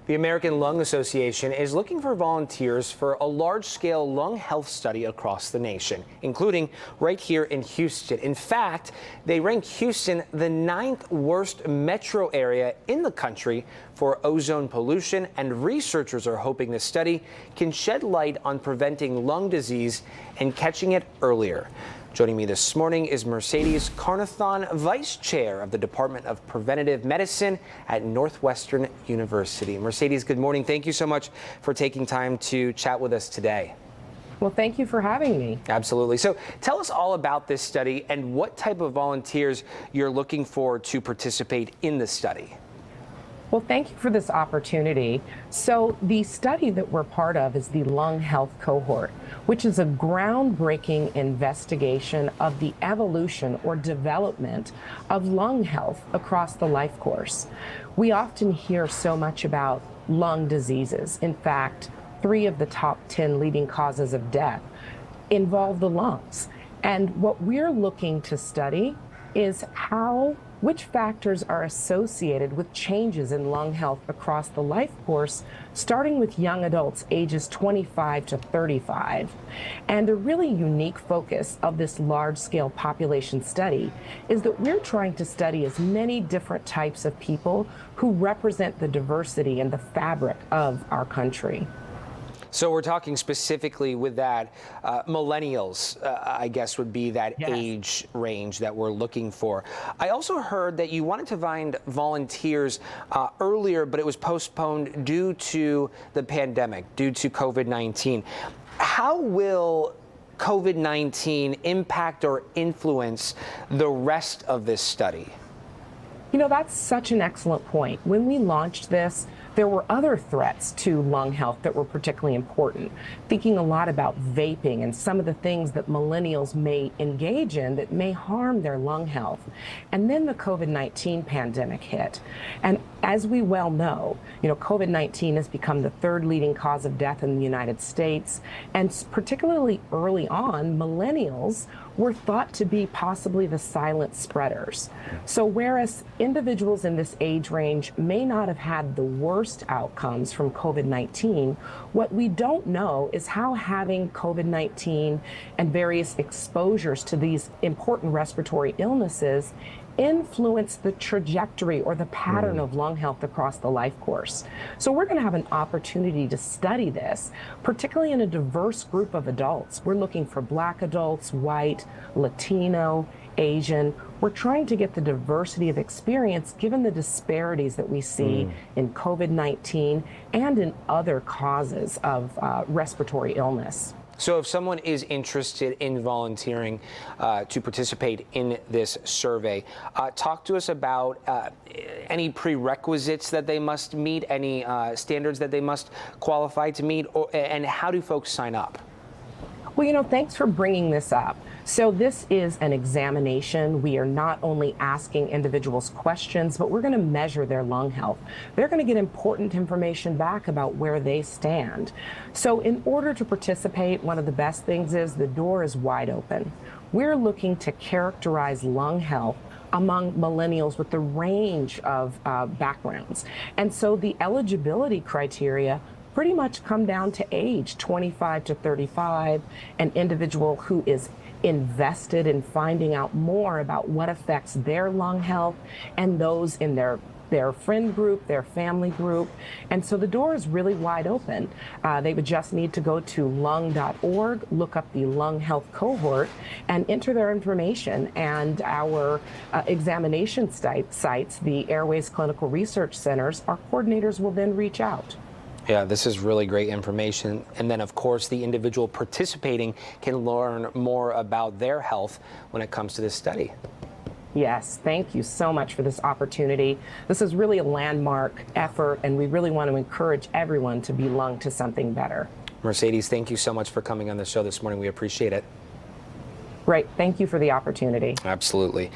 The American Lung Association is looking for volunteers for a large-scale lung health study across the nation, including right here in Houston. In fact, they rank Houston the 9th worst metro area in the country for ozone pollution, and researchers are hoping the study can shed light on preventing lung disease and catching it earlier. Joining me this morning is Mercedes Carnethon, Vice Chair of the Department of Preventative Medicine at Northwestern University. Mercedes, good morning. Thank you so much for taking time to chat with us today. Well, thank you for having me. Absolutely. So tell us all about this study and what type of volunteers you're looking for to participate in the study. Well, thank you for this opportunity. So the study that we're part of is the Lung Health Cohort, which is a groundbreaking investigation of the evolution or development of lung health across the life course. We often hear so much about lung diseases. In fact, 3 of the top 10 leading causes of death involve the lungs. And what we're looking to study is which factors are associated with changes in lung health across the life course, starting with young adults ages 25 to 35. And a really unique focus of this large-scale population study is that we're trying to study as many different types of people who represent the diversity and the fabric of our country. So we're talking specifically with that, millennials, I guess would be that Yes. age range that we're looking for. I also heard that you wanted to find volunteers earlier, but it was postponed due to the pandemic, due to COVID-19. How will COVID-19 impact or influence the rest of this study? You know, that's such an excellent point. When we launched this, there were other threats to lung health that were particularly important. Thinking a lot about vaping and some of the things that millennials may engage in that may harm their lung health. And then the COVID-19 pandemic hit. And as we well know, COVID-19 has become the 3rd leading cause of death in the United States. And particularly early on, millennials were thought to be possibly the silent spreaders. So whereas individuals in this age range may not have had the worst outcomes from COVID-19, what we don't know is how having COVID-19 and various exposures to these important respiratory illnesses influence the trajectory or the pattern of lung health across the life course. So we're going to have an opportunity to study this, particularly in a diverse group of adults. We're looking for Black adults, white, Latino, Asian. We're trying to get the diversity of experience given the disparities that we see in COVID-19 and in other causes of respiratory illness. So if someone is interested in volunteering to participate in this survey, talk to us about any prerequisites that they must meet, any standards that they must qualify to meet, and how do folks sign up? Well, thanks for bringing this up. So this is an examination. We are not only asking individuals questions, but we're going to measure their lung health. They're going to get important information back about where they stand. So in order to participate, one of the best things is the door is wide open. We're looking to characterize lung health among millennials with a range of backgrounds. And so the eligibility criteria pretty much come down to age, 25 to 35, an individual who is invested in finding out more about what affects their lung health and those in their friend group, their family group. And so the door is really wide open. They would just need to go to lung.org, look up the Lung Health Cohort, and enter their information. And our examination sites, the Airways Clinical Research Centers, our coordinators will then reach out. Yeah, this is really great information. And then, of course, the individual participating can learn more about their health when it comes to this study. Yes, thank you so much for this opportunity. This is really a landmark effort, and we really want to encourage everyone to belong to something better. Mercedes, thank you so much for coming on the show this morning. We appreciate it. Great. Thank you for the opportunity. Absolutely.